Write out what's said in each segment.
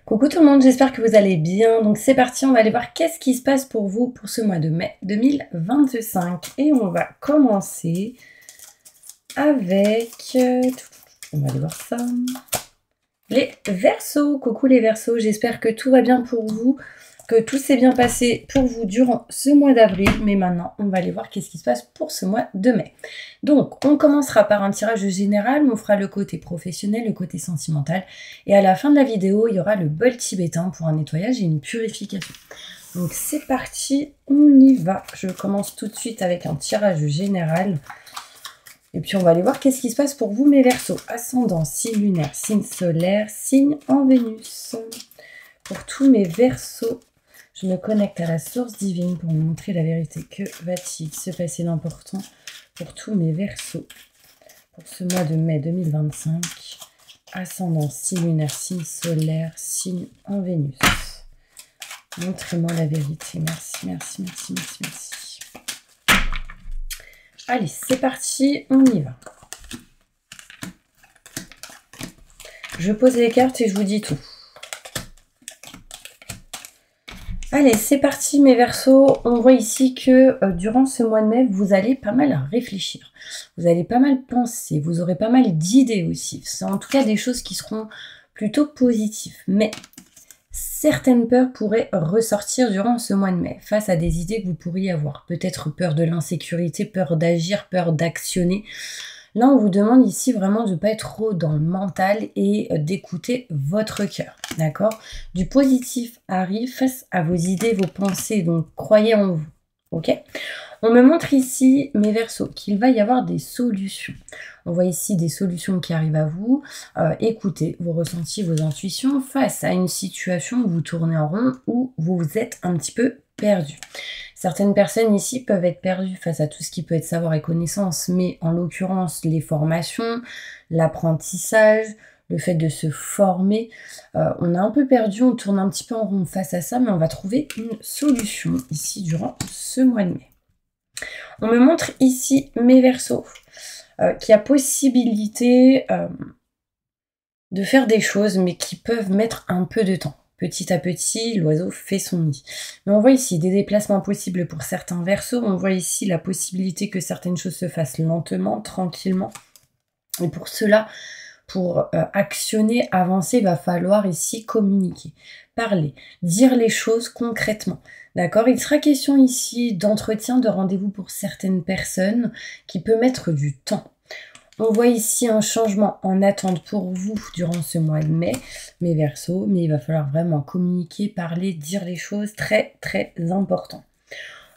Coucou tout le monde, j'espère que vous allez bien. Donc c'est parti, on va aller voir qu'est-ce qui se passe pour vous pour ce mois de mai 2025. Et on va commencer avec... On va aller voir ça. Les Verseaux. Coucou les Verseaux, j'espère que tout va bien pour vous, que tout s'est bien passé pour vous durant ce mois d'avril. Mais maintenant, on va aller voir qu'est-ce qui se passe pour ce mois de mai. Donc, on commencera par un tirage général, on fera le côté professionnel, le côté sentimental. Et à la fin de la vidéo, il y aura le bol tibétain pour un nettoyage et une purification. Donc, c'est parti, on y va. Je commence tout de suite avec un tirage général. Et puis, on va aller voir qu'est-ce qui se passe pour vous, mes Verseaux. Ascendant, signe lunaire, signe solaire, signe en Vénus. Pour tous mes Verseaux, je me connecte à la source divine pour vous montrer la vérité. Que va-t-il se passer d'important pour tous mes Verseaux pour ce mois de mai 2025? Ascendant, signe lunaire, signe solaire, signe en Vénus. Montrez-moi la vérité. Merci, merci, merci, merci, merci. Allez, c'est parti, on y va. Je pose les cartes et je vous dis tout. Allez, c'est parti mes Verseaux. On voit ici que durant ce mois de mai, vous allez pas mal réfléchir. Vous allez pas mal penser. Vous aurez pas mal d'idées aussi. C'est en tout cas des choses qui seront plutôt positives. Mais certaines peurs pourraient ressortir durant ce mois de mai face à des idées que vous pourriez avoir. Peut-être peur de l'insécurité, peur d'agir, peur d'actionner. Là, on vous demande ici vraiment de ne pas être trop dans le mental et d'écouter votre cœur, d'accord? Du positif arrive face à vos idées, vos pensées, donc croyez en vous, ok? On me montre ici, mes Verseaux, qu'il va y avoir des solutions. On voit ici des solutions qui arrivent à vous. Écoutez vos ressentis, vos intuitions face à une situation où vous tournez en rond, où vous êtes un petit peu perdu. Certaines personnes ici peuvent être perdues face à tout ce qui peut être savoir et connaissance, mais en l'occurrence, les formations, l'apprentissage, le fait de se former, on a un peu perdu, on tourne un petit peu en rond face à ça, mais on va trouver une solution ici durant ce mois de mai. On me montre ici mes Verseaux, qu'il y a possibilité de faire des choses, mais qui peuvent mettre un peu de temps. Petit à petit, l'oiseau fait son nid. Mais on voit ici des déplacements possibles pour certains Verseaux. On voit ici la possibilité que certaines choses se fassent lentement, tranquillement. Et pour cela, pour actionner, avancer, il va falloir ici communiquer, parler, dire les choses concrètement. D'accord? Il sera question ici d'entretien, de rendez-vous pour certaines personnes qui peut mettre du temps. On voit ici un changement en attente pour vous durant ce mois de mai, mes Verseaux, mais il va falloir vraiment communiquer, parler, dire les choses, très très important.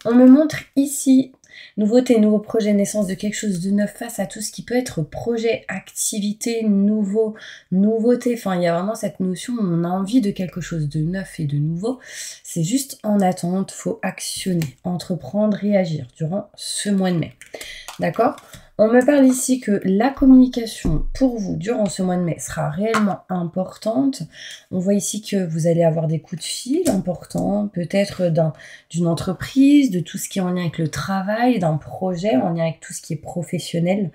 On me montre ici nouveauté, nouveau projet, naissance de quelque chose de neuf face à tout ce qui peut être projet, activité, nouveauté. Enfin, il y a vraiment cette notion où on a envie de quelque chose de neuf et de nouveau. C'est juste en attente, faut actionner, entreprendre, réagir durant ce mois de mai. D'accord ? On me parle ici que la communication pour vous durant ce mois de mai sera réellement importante. On voit ici que vous allez avoir des coups de fil importants, peut-être d'une entreprise, de tout ce qui est en lien avec le travail, d'un projet, en lien avec tout ce qui est professionnel.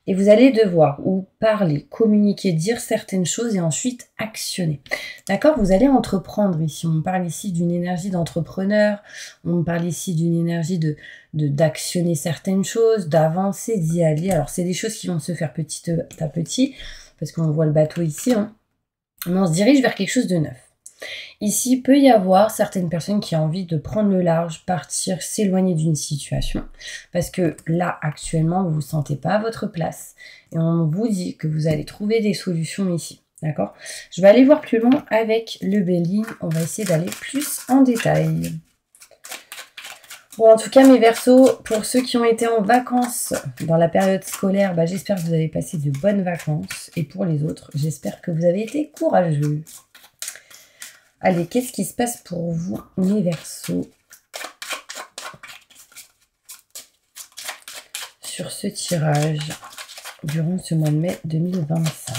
Et vous allez devoir ou parler, communiquer, dire certaines choses et ensuite actionner. D'accord? Vous allez entreprendre ici. On me parle ici d'une énergie d'entrepreneur. On me parle ici d'une énergie d'actionner certaines choses, d'avancer, d'y aller. Alors, c'est des choses qui vont se faire petit à petit parce qu'on voit le bateau ici. Hein. Mais on se dirige vers quelque chose de neuf. Ici, il peut y avoir certaines personnes qui ont envie de prendre le large, partir, s'éloigner d'une situation. Parce que là, actuellement, vous ne vous sentez pas à votre place. Et on vous dit que vous allez trouver des solutions ici. D'accord? Je vais aller voir plus loin avec le Béline. On va essayer d'aller plus en détail. Bon, en tout cas, mes Verseaux, pour ceux qui ont été en vacances dans la période scolaire, j'espère que vous avez passé de bonnes vacances. Et pour les autres, j'espère que vous avez été courageux. Allez, qu'est-ce qui se passe pour vous, mes Verseaux, sur ce tirage durant ce mois de mai 2025?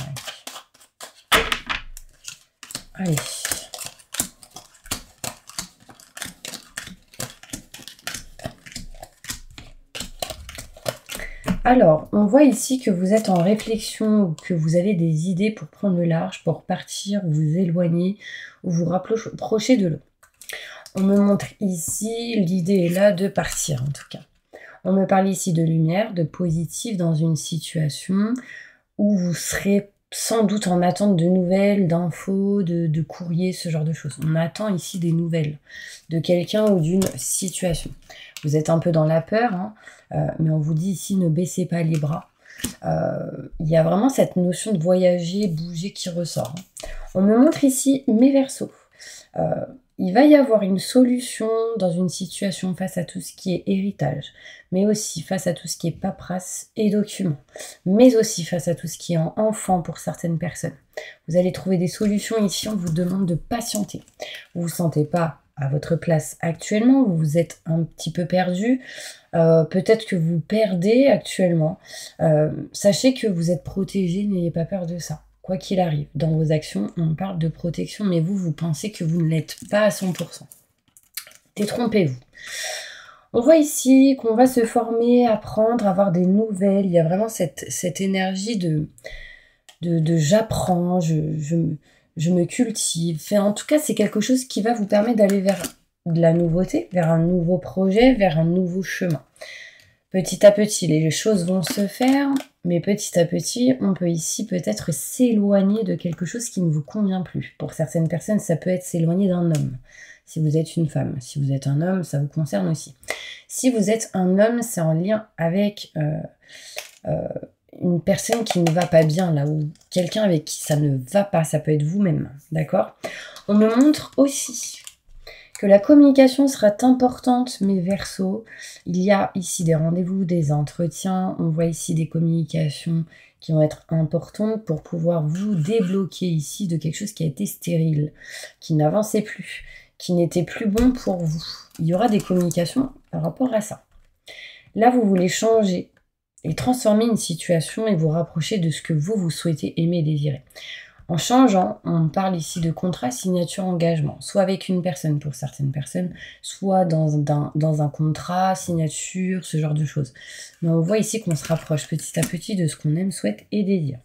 Allez. Alors, on voit ici que vous êtes en réflexion ou que vous avez des idées pour prendre le large, pour partir, vous éloigner ou vous rapprocher de l'eau. On me montre ici, l'idée est là de partir en tout cas. On me parle ici de lumière, de positif dans une situation où vous serez sans doute en attente de nouvelles, d'infos, de courriers, ce genre de choses. On attend ici des nouvelles de quelqu'un ou d'une situation. Vous êtes un peu dans la peur, hein, mais on vous dit ici ne baissez pas les bras. Il y a vraiment cette notion de voyager, bouger qui ressort. Hein. On me montre ici mes Verseaux. Il va y avoir une solution dans une situation face à tout ce qui est héritage, mais aussi face à tout ce qui est paperasse et documents, mais aussi face à tout ce qui est enfant pour certaines personnes. Vous allez trouver des solutions ici, on vous demande de patienter. Vous ne vous sentez pas à votre place actuellement, vous êtes un petit peu perdu, peut-être que vous perdez actuellement. Sachez que vous êtes protégé, n'ayez pas peur de ça. Quoi qu'il arrive, dans vos actions, on parle de protection, mais vous pensez que vous ne l'êtes pas à 100%. Détrompez-vous. On voit ici qu'on va se former, apprendre, avoir des nouvelles. Il y a vraiment cette énergie de j'apprends, je me cultive. Enfin, en tout cas, c'est quelque chose qui va vous permettre d'aller vers de la nouveauté, vers un nouveau projet, vers un nouveau chemin. Petit à petit, les choses vont se faire, mais petit à petit, on peut ici peut-être s'éloigner de quelque chose qui ne vous convient plus. Pour certaines personnes, ça peut être s'éloigner d'un homme. Si vous êtes une femme, si vous êtes un homme, ça vous concerne aussi. Si vous êtes un homme, c'est en lien avec une personne qui ne va pas bien, là, ou quelqu'un avec qui ça ne va pas, ça peut être vous-même, d'accord? On me montre aussi que la communication sera importante, mes Verseaux. Il y a ici des rendez-vous, des entretiens. On voit ici des communications qui vont être importantes pour pouvoir vous débloquer ici de quelque chose qui a été stérile, qui n'avançait plus, qui n'était plus bon pour vous. Il y aura des communications par rapport à ça. Là, vous voulez changer et transformer une situation et vous rapprocher de ce que vous souhaitez aimer et désirer. En changeant, on parle ici de contrat, signature, engagement, soit avec une personne pour certaines personnes, soit dans un contrat, signature, ce genre de choses. Mais on voit ici qu'on se rapproche petit à petit de ce qu'on aime, souhaite et désire.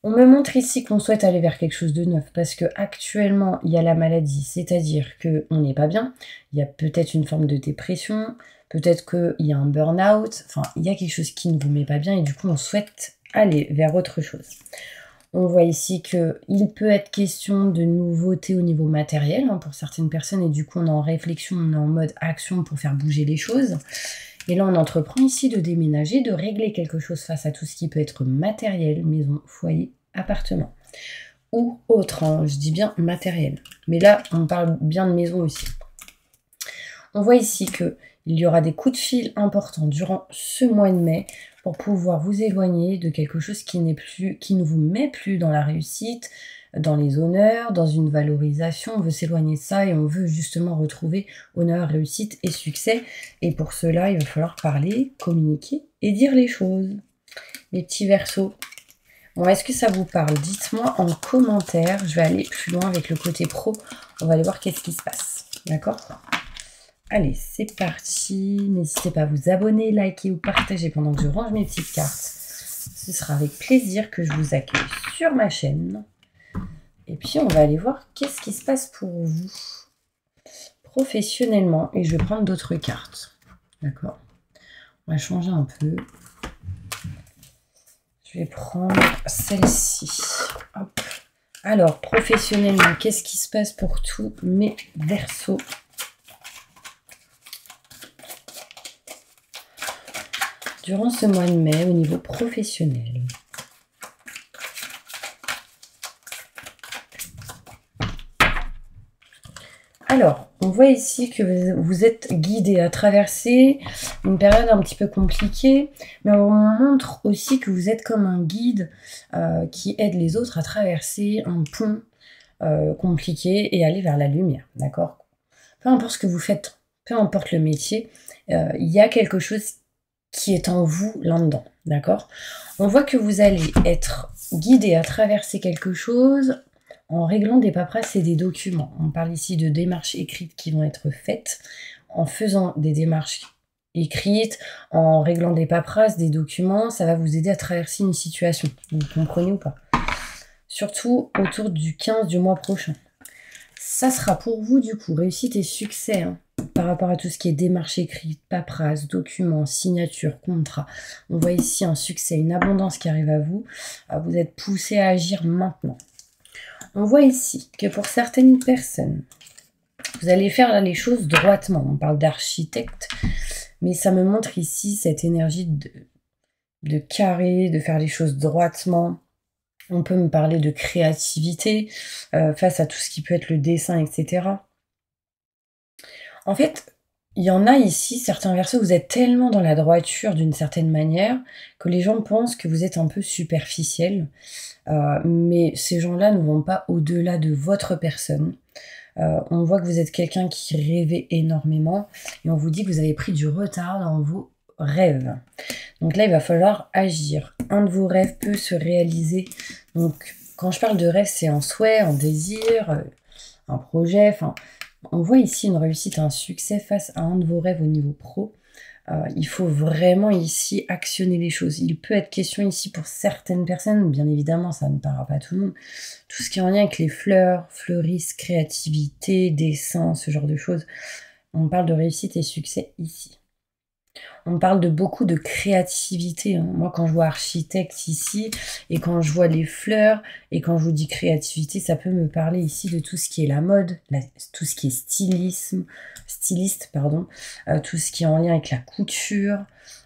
On me montre ici qu'on souhaite aller vers quelque chose de neuf parce que actuellement il y a la maladie, c'est-à-dire qu'on n'est pas bien, il y a peut-être une forme de dépression, peut-être qu'il y a un burn-out, enfin il y a quelque chose qui ne vous met pas bien et du coup on souhaite aller vers autre chose. On voit ici qu'il peut être question de nouveautés au niveau matériel hein, pour certaines personnes et du coup on est en réflexion, on est en mode action pour faire bouger les choses. Et là on entreprend ici de déménager, de régler quelque chose face à tout ce qui peut être matériel, maison, foyer, appartement ou autre, hein, je dis bien matériel. Mais là on parle bien de maison aussi. On voit ici qu'il y aura des coups de fil importants durant ce mois de mai pour pouvoir vous éloigner de quelque chose qui ne vous met plus dans la réussite, dans les honneurs, dans une valorisation. On veut s'éloigner de ça et on veut justement retrouver honneur, réussite et succès. Et pour cela, il va falloir parler, communiquer et dire les choses. Mes petits Verseaux. Bon, est-ce que ça vous parle? Dites-moi en commentaire. Je vais aller plus loin avec le côté pro. On va aller voir qu'est-ce qui se passe. D'accord ? Allez, c'est parti. N'hésitez pas à vous abonner, liker ou partager pendant que je range mes petites cartes. Ce sera avec plaisir que je vous accueille sur ma chaîne. Et puis, on va aller voir qu'est-ce qui se passe pour vous professionnellement. Et je vais prendre d'autres cartes. D'accord? On va changer un peu. Je vais prendre celle-ci. Hop. Alors, professionnellement, qu'est-ce qui se passe pour tous mes Verseaux ? Durant ce mois de mai, au niveau professionnel. Alors, on voit ici que vous êtes guidé à traverser une période un petit peu compliquée, mais on montre aussi que vous êtes comme un guide qui aide les autres à traverser un pont compliqué et aller vers la lumière, d'accord? Peu importe ce que vous faites, peu importe le métier, il y a quelque chose qui est en vous là-dedans, d'accord? On voit que vous allez être guidé à traverser quelque chose en réglant des paperasses et des documents. On parle ici de démarches écrites qui vont être faites en faisant des démarches écrite, en réglant des paperasses, des documents, ça va vous aider à traverser une situation. Vous comprenez ou pas? Surtout autour du 15 du mois prochain. Ça sera pour vous, du coup, réussite et succès, hein, par rapport à tout ce qui est démarche écrite, paperasse, documents, signature, contrat. On voit ici un succès, une abondance qui arrive à vous. Vous êtes poussé à agir maintenant. On voit ici que pour certaines personnes, vous allez faire les choses droitement. On parle d'architecte, mais ça me montre ici cette énergie de carré, de faire les choses droitement. On peut me parler de créativité face à tout ce qui peut être le dessin, etc. En fait, il y en a ici, certains Verseaux, vous êtes tellement dans la droiture d'une certaine manière que les gens pensent que vous êtes un peu superficiel. Mais ces gens-là ne vont pas au-delà de votre personne. On voit que vous êtes quelqu'un qui rêvait énormément et on vous dit que vous avez pris du retard dans vos rêves. Donc là, il va falloir agir. Un de vos rêves peut se réaliser. Donc, quand je parle de rêve, c'est un souhait, un désir, un projet. Enfin, on voit ici une réussite, un succès face à un de vos rêves au niveau pro. Il faut vraiment ici actionner les choses. Il peut être question ici pour certaines personnes, bien évidemment, ça ne parlera pas à tout le monde, tout ce qui est en lien avec les fleurs, fleuristes, créativité, dessin, ce genre de choses. On parle de réussite et succès ici. On parle de beaucoup de créativité. Hein. Moi, quand je vois architecte ici, et quand je vois les fleurs, et quand je vous dis créativité, ça peut me parler ici de tout ce qui est la mode, tout ce qui est styliste, tout ce qui est en lien avec la couture,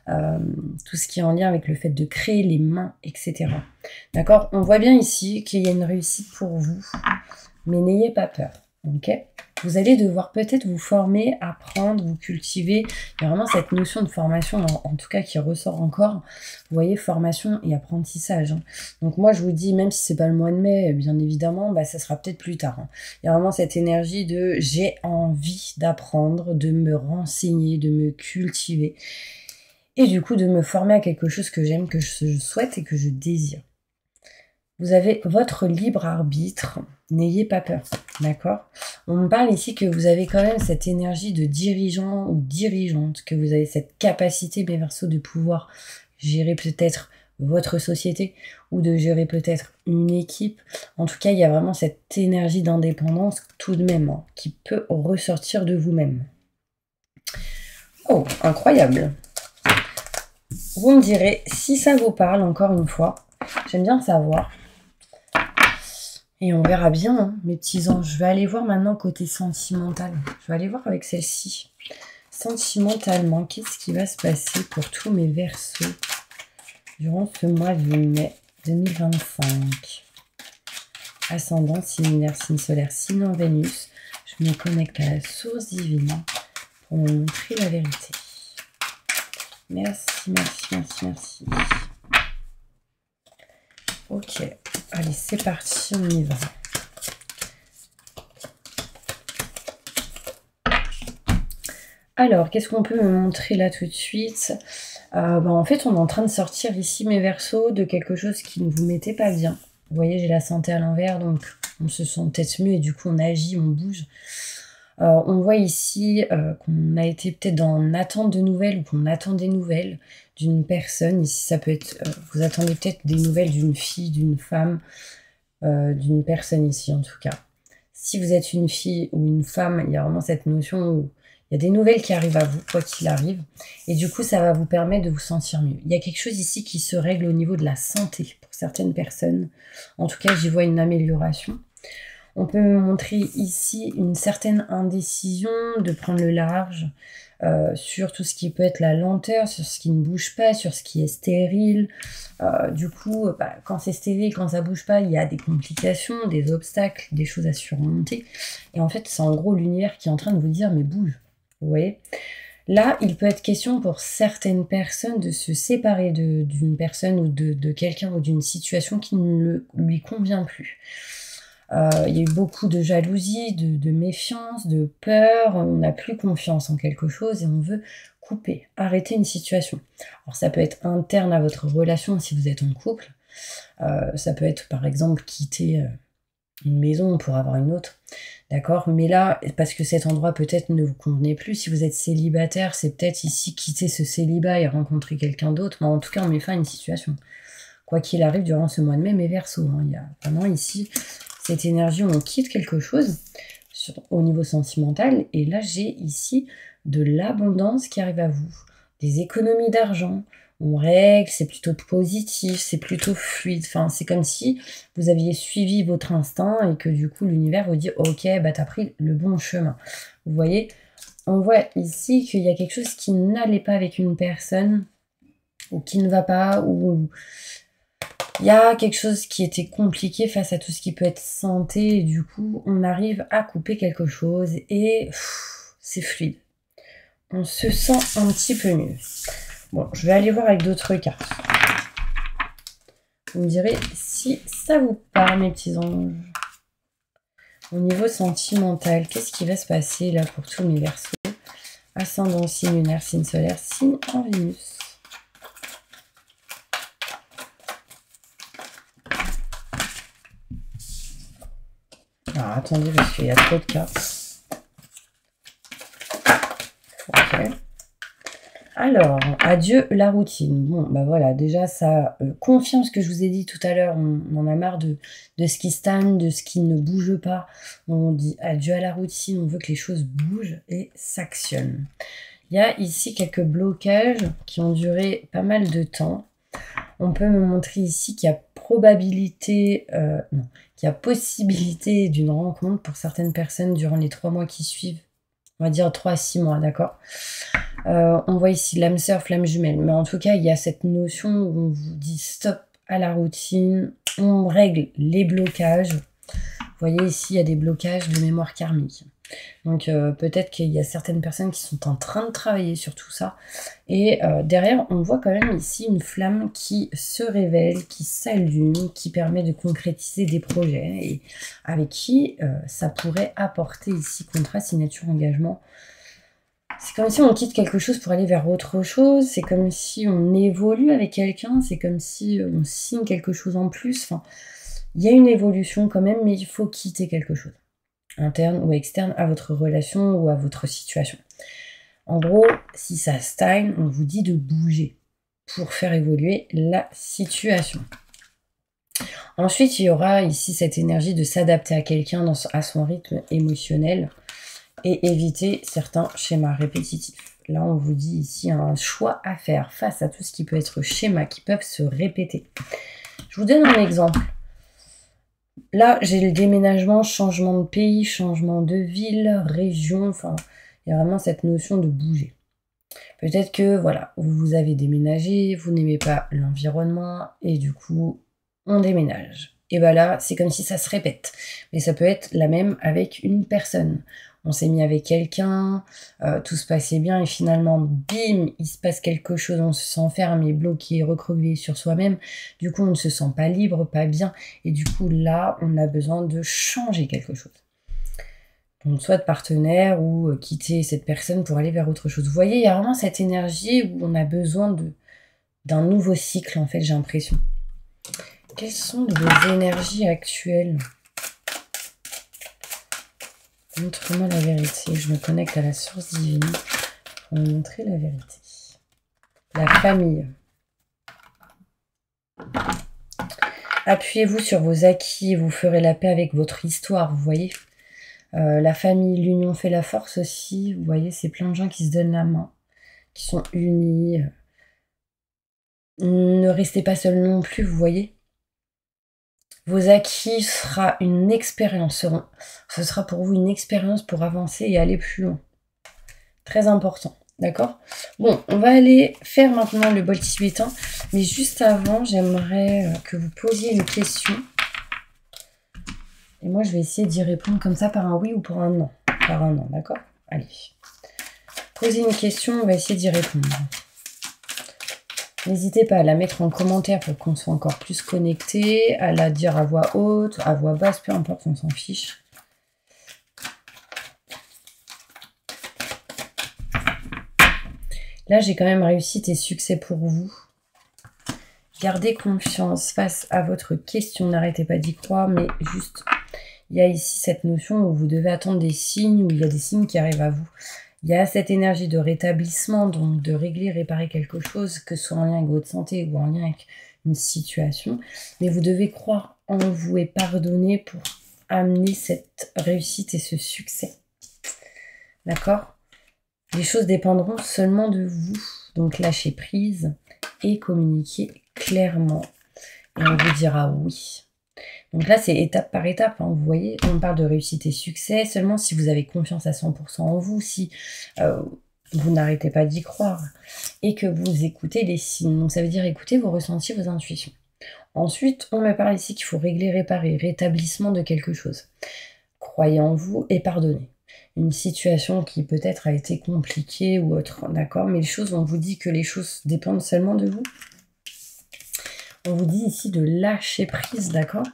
tout ce qui est en lien avec le fait de créer les mains, etc. D'accord? On voit bien ici qu'il y a une réussite pour vous, mais n'ayez pas peur. Ok? Vous allez devoir peut-être vous former, apprendre, vous cultiver. Il y a vraiment cette notion de formation, en tout cas qui ressort encore. Vous voyez, formation et apprentissage. Hein. Donc moi, je vous dis, même si c'est pas le mois de mai, bien évidemment, ça sera peut-être plus tard. Hein. Il y a vraiment cette énergie de j'ai envie d'apprendre, de me renseigner, de me cultiver. Et du coup, de me former à quelque chose que j'aime, que je souhaite et que je désire. Vous avez votre libre arbitre, n'ayez pas peur, d'accord? On me parle ici que vous avez quand même cette énergie de dirigeant ou dirigeante, que vous avez cette capacité, mes Verseaux, de pouvoir gérer peut-être votre société ou de gérer peut-être une équipe. En tout cas, il y a vraiment cette énergie d'indépendance tout de même, hein, qui peut ressortir de vous-même. Oh, incroyable! Vous me direz, si ça vous parle, encore une fois, j'aime bien savoir. Et on verra bien, hein, mes petits anges. Je vais aller voir maintenant côté sentimental. Je vais aller voir avec celle-ci. Sentimentalement, qu'est-ce qui va se passer pour tous mes Verseaux durant ce mois de mai 2025? Ascendant, signe lunaire, signe solaire, signe en Vénus. Je me connecte à la source divine pour me montrer la vérité. Merci, merci, merci, merci. Ok, allez, c'est parti, on y va. Alors, qu'est-ce qu'on peut me montrer là tout de suite? En fait, on est en train de sortir ici, mes Verseaux, de quelque chose qui ne vous mettait pas bien. Vous voyez, j'ai la santé à l'envers, donc on se sent peut-être mieux et du coup, on agit, on bouge. On voit ici qu'on a été peut-être en attente de nouvelles ou qu'on attend des nouvelles d'une personne. Ici, ça peut être, vous attendez peut-être des nouvelles d'une fille, d'une femme, d'une personne ici en tout cas. Si vous êtes une fille ou une femme, il y a vraiment cette notion où il y a des nouvelles qui arrivent à vous, quoi qu'il arrive. Et du coup, ça va vous permettre de vous sentir mieux. Il y a quelque chose ici qui se règle au niveau de la santé pour certaines personnes. En tout cas, j'y vois une amélioration. On peut me montrer ici une certaine indécision de prendre le large sur tout ce qui peut être la lenteur, sur ce qui ne bouge pas, sur ce qui est stérile. Du coup, quand c'est stérile, quand ça bouge pas, il y a des complications, des obstacles, des choses à surmonter. Et en fait, c'est en gros l'univers qui est en train de vous dire « mais bouge ». Vous voyez ? Là, il peut être question pour certaines personnes de se séparer d'une personne ou de quelqu'un ou d'une situation qui ne lui convient plus. Il y a eu beaucoup de jalousie, de méfiance, de peur. On n'a plus confiance en quelque chose et on veut couper, arrêter une situation. Alors ça peut être interne à votre relation si vous êtes en couple. Ça peut être par exemple quitter une maison, on pourra avoir une autre. D'accord? Mais là, parce que cet endroit peut-être ne vous convenait plus, si vous êtes célibataire, c'est peut-être ici quitter ce célibat et rencontrer quelqu'un d'autre. Mais en tout cas, on met fin à une situation. Quoi qu'il arrive durant ce mois de mai, mes Verseaux, hein, il y a vraiment ici cette énergie où on quitte quelque chose au niveau sentimental. Et là, j'ai ici de l'abondance qui arrive à vous, des économies d'argent. On règle, c'est plutôt positif, c'est plutôt fluide. Enfin, c'est comme si vous aviez suivi votre instinct et que du coup, l'univers vous dit « Ok, bah t'as pris le bon chemin. » Vous voyez, on voit ici qu'il y a quelque chose qui n'allait pas avec une personne ou qui ne va pas, ou il y a quelque chose qui était compliqué face à tout ce qui peut être santé. Et du coup, on arrive à couper quelque chose et c'est fluide. On se sent un petit peu mieux. Bon, je vais aller voir avec d'autres cartes. Vous me direz si ça vous parle, mes petits anges. Au niveau sentimental, qu'est-ce qui va se passer là pour tous mes Verseaux? Ascendant, signe lunaire, signe solaire, signe en Vénus. Alors attendez, parce qu'il y a trop de cartes. Ok. Alors, adieu la routine. Bon, bah voilà, déjà ça confirme ce que je vous ai dit tout à l'heure. On en a marre de ce qui stagne, de ce qui ne bouge pas. On dit adieu à la routine, on veut que les choses bougent et s'actionnent. Il y a ici quelques blocages qui ont duré pas mal de temps. On peut me montrer ici qu'il y a probabilité, non, qu'il y a possibilité d'une rencontre pour certaines personnes durant les 3 mois qui suivent. On va dire 3 à 6 mois, d'accord? On voit ici l'âme sœur, flamme jumelle. Mais en tout cas, il y a cette notion où on vous dit stop à la routine. On règle les blocages. Vous voyez ici, il y a des blocages de mémoire karmique. Donc peut-être qu'il y a certaines personnes qui sont en train de travailler sur tout ça. Et derrière, on voit quand même ici une flamme qui se révèle, qui s'allume, qui permet de concrétiser des projets. Et avec qui ça pourrait apporter ici contrat, signature, engagement. C'est comme si on quitte quelque chose pour aller vers autre chose. C'est comme si on évolue avec quelqu'un. C'est comme si on signe quelque chose en plus. Enfin, il y a une évolution quand même, mais il faut quitter quelque chose. Interne ou externe à votre relation ou à votre situation. En gros, si ça stagne, on vous dit de bouger pour faire évoluer la situation. Ensuite, il y aura ici cette énergie de s'adapter à quelqu'un à son rythme émotionnel et éviter certains schémas répétitifs. Là, on vous dit ici un choix à faire face à tout ce qui peut être schéma, qui peuvent se répéter. Je vous donne un exemple. Là, j'ai le déménagement, changement de pays, changement de ville, région, enfin, il y a vraiment cette notion de bouger. Peut-être que, voilà, vous avez déménagé, vous n'aimez pas l'environnement, et du coup, on déménage. Et bien là, c'est comme si ça se répète. Mais ça peut être la même avec une personne. On s'est mis avec quelqu'un, tout se passait bien, et finalement, bim, il se passe quelque chose, on se sent enfermé, bloqué, recroquevillé sur soi-même. Du coup, on ne se sent pas libre, pas bien, et du coup, là, on a besoin de changer quelque chose. Donc, soit de partenaire, ou quitter cette personne pour aller vers autre chose. Vous voyez, il y a vraiment cette énergie où on a besoin d'un nouveau cycle, en fait, j'ai l'impression. Quelles sont vos énergies actuelles ? Montre-moi la vérité. Je me connecte à la source divine pour me montrer la vérité. La famille. Appuyez-vous sur vos acquis. Vous ferez la paix avec votre histoire, vous voyez. La famille, l'union fait la force aussi. Vous voyez, c'est plein de gens qui se donnent la main, qui sont unis. Ne restez pas seul non plus, vous voyez. Vos acquis sera une expérience, ce sera pour vous une expérience pour avancer et aller plus loin. Très important, d'accord? Bon, on va aller faire maintenant le bol tibétain, mais juste avant, j'aimerais que vous posiez une question. Et moi, je vais essayer d'y répondre comme ça par un oui ou pour un non. Par un non, d'accord? Allez. Posez une question, on va essayer d'y répondre. N'hésitez pas à la mettre en commentaire pour qu'on soit encore plus connecté, à la dire à voix haute, à voix basse, peu importe, on s'en fiche. Là, j'ai quand même réussite et succès pour vous. Gardez confiance face à votre question, n'arrêtez pas d'y croire, mais juste, il y a ici cette notion où vous devez attendre des signes, où il y a des signes qui arrivent à vous. Il y a cette énergie de rétablissement, donc de régler, réparer quelque chose, que ce soit en lien avec votre santé ou en lien avec une situation. Mais vous devez croire en vous et pardonner pour amener cette réussite et ce succès. D'accord? Les choses dépendront seulement de vous. Donc lâchez prise et communiquez clairement. Et on vous dira oui. Donc là, c'est étape par étape. Hein, vous voyez, on parle de réussite et succès seulement si vous avez confiance à 100% en vous, si vous n'arrêtez pas d'y croire et que vous écoutez les signes. Donc ça veut dire écouter vos ressentis, vos intuitions. Ensuite, on me parle ici qu'il faut régler, réparer, rétablissement de quelque chose. Croyez en vous et pardonnez. Une situation qui peut-être a été compliquée ou autre, d'accord? Mais les choses, on vous dit que les choses dépendent seulement de vous. On vous dit ici de lâcher prise, d'accord?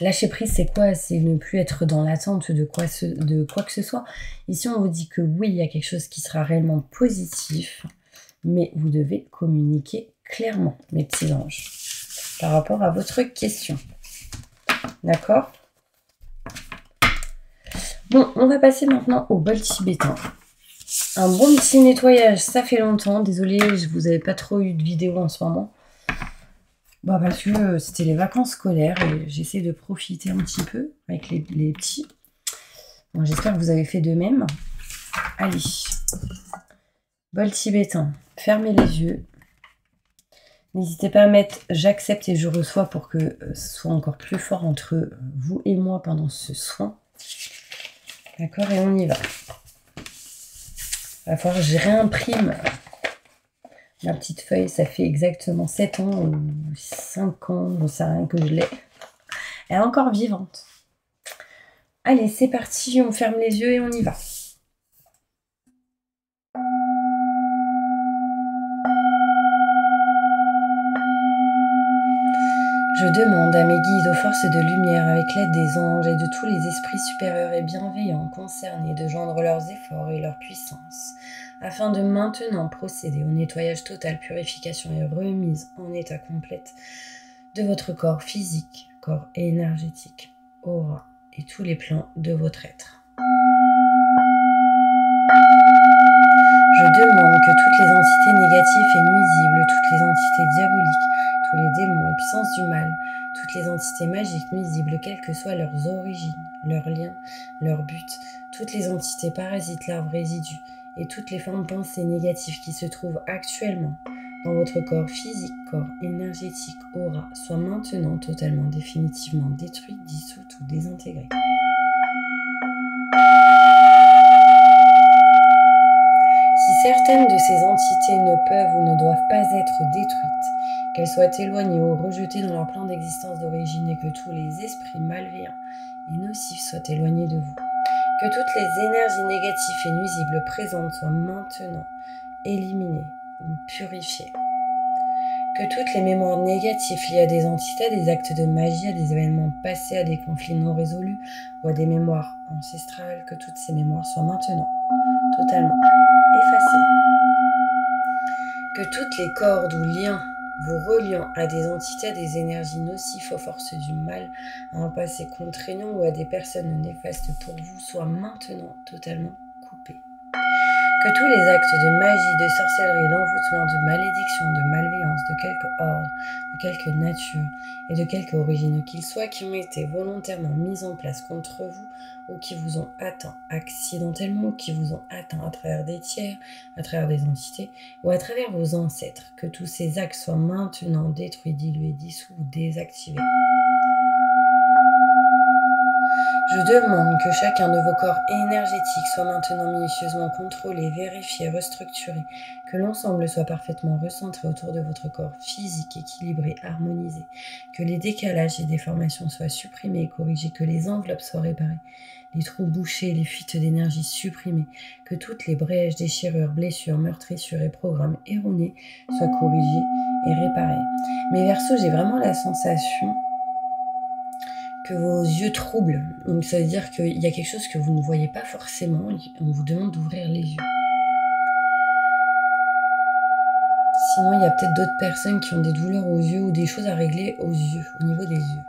Lâcher prise, c'est quoi? C'est ne plus être dans l'attente de quoi que ce soit. Ici, on vous dit que oui, il y a quelque chose qui sera réellement positif, mais vous devez communiquer clairement, mes petits anges, par rapport à votre question. D'accord? Bon, on va passer maintenant au bol tibétain. Un bon petit nettoyage, ça fait longtemps. Désolée, je vous avais pas trop eu de vidéo en ce moment. Bah parce que c'était les vacances scolaires et j'essaie de profiter un petit peu avec les petits. Bon, j'espère que vous avez fait de même. Allez. Bol tibétain. Fermez les yeux. N'hésitez pas à mettre « j'accepte et je reçois » pour que ce soit encore plus fort entre vous et moi pendant ce soin. D'accord, et on y va. Il va falloir que je réimprime ma petite feuille. Ça fait exactement 7 ans ou 5 ans, je ne sais rien que je l'ai. Elle est encore vivante. Allez, c'est parti, on ferme les yeux et on y va. Je demande à mes guides aux forces de lumière, avec l'aide des anges et de tous les esprits supérieurs et bienveillants concernés, de joindre leurs efforts et leur puissance, afin de maintenant procéder au nettoyage total, purification et remise en état complète de votre corps physique, corps énergétique, aura et tous les plans de votre être. Je demande que toutes les entités négatives et nuisibles, toutes les entités diaboliques, tous les démons et puissances du mal, toutes les entités magiques nuisibles, quelles que soient leurs origines, leurs liens, leur but, toutes les entités parasites, larves, résidus et toutes les formes de pensées négatives qui se trouvent actuellement dans votre corps physique, corps énergétique, aura, soient maintenant totalement, définitivement détruites, dissoutes ou désintégrées. Si certaines de ces entités ne peuvent ou ne doivent pas être détruites, qu'elles soient éloignées ou rejetées dans leur plan d'existence d'origine et que tous les esprits malveillants et nocifs soient éloignés de vous, que toutes les énergies négatives et nuisibles présentes soient maintenant éliminées ou purifiées, que toutes les mémoires négatives liées à des entités, à des actes de magie, à des événements passés, à des conflits non résolus ou à des mémoires ancestrales, que toutes ces mémoires soient maintenant totalement effacées. Que toutes les cordes ou liens vous reliant à des entités, à des énergies nocives, aux forces du mal, à un passé contraignant ou à des personnes néfastes pour vous soient maintenant totalement coupés. Que tous les actes de magie, de sorcellerie, d'envoûtement, de malédiction, de malveillance, de quelque ordre, de quelque nature et de quelque origine qu'ils soient, qui ont été volontairement mis en place contre vous ou qui vous ont atteint accidentellement, ou qui vous ont atteint à travers des tiers, à travers des entités ou à travers vos ancêtres, que tous ces actes soient maintenant détruits, dilués, dissous ou désactivés. Je demande que chacun de vos corps énergétiques soit maintenant minutieusement contrôlé, vérifié, restructuré, que l'ensemble soit parfaitement recentré autour de votre corps physique, équilibré, harmonisé, que les décalages et déformations soient supprimés et corrigés, que les enveloppes soient réparées, les trous bouchés, les fuites d'énergie supprimées, que toutes les brèches, déchirures, blessures, meurtrissures et programmes erronés soient corrigés et réparés. Mais Verseau, j'ai vraiment la sensation que vos yeux troublent. Donc ça veut dire qu'il y a quelque chose que vous ne voyez pas forcément. On vous demande d'ouvrir les yeux. Sinon, il y a peut-être d'autres personnes qui ont des douleurs aux yeux ou des choses à régler aux yeux, au niveau des yeux.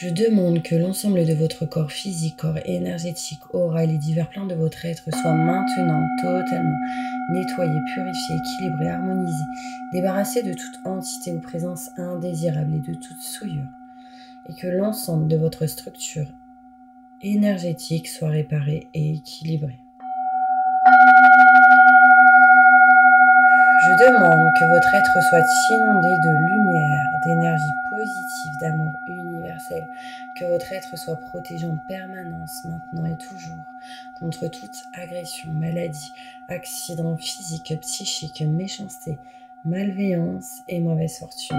Je demande que l'ensemble de votre corps physique, corps énergétique, aura et les divers plans de votre être soient maintenant totalement nettoyés, purifiés, équilibrés, harmonisés, débarrassés de toute entité ou présence indésirable et de toute souillure, et que l'ensemble de votre structure énergétique soit réparé et équilibré. Je demande que votre être soit inondé de lumière, d'énergie positive, d'amour universel, que votre être soit protégé en permanence, maintenant et toujours, contre toute agression, maladie, accident physique, psychique, méchanceté, malveillance et mauvaise fortune.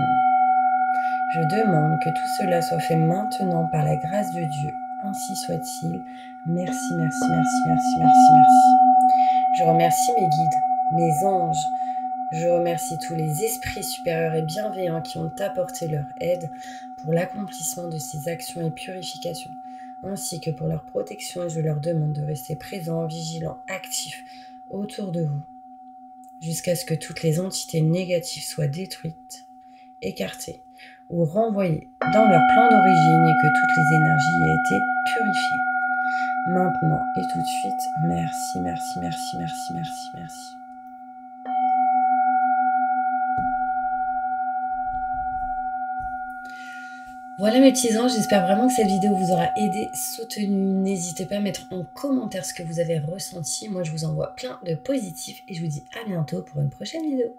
Je demande que tout cela soit fait maintenant par la grâce de Dieu. Ainsi soit-il. Merci, merci, merci, merci, merci, merci. Je remercie mes guides, mes anges. Je remercie tous les esprits supérieurs et bienveillants qui ont apporté leur aide pour l'accomplissement de ces actions et purifications, ainsi que pour leur protection, et je leur demande de rester présents, vigilants, actifs autour de vous, jusqu'à ce que toutes les entités négatives soient détruites, écartées ou renvoyées dans leur plan d'origine et que toutes les énergies aient été purifiées. Maintenant et tout de suite, merci, merci, merci, merci, merci, merci. Voilà mes petits anges, j'espère vraiment que cette vidéo vous aura aidé, soutenu. N'hésitez pas à mettre en commentaire ce que vous avez ressenti. Moi, je vous envoie plein de positifs et je vous dis à bientôt pour une prochaine vidéo.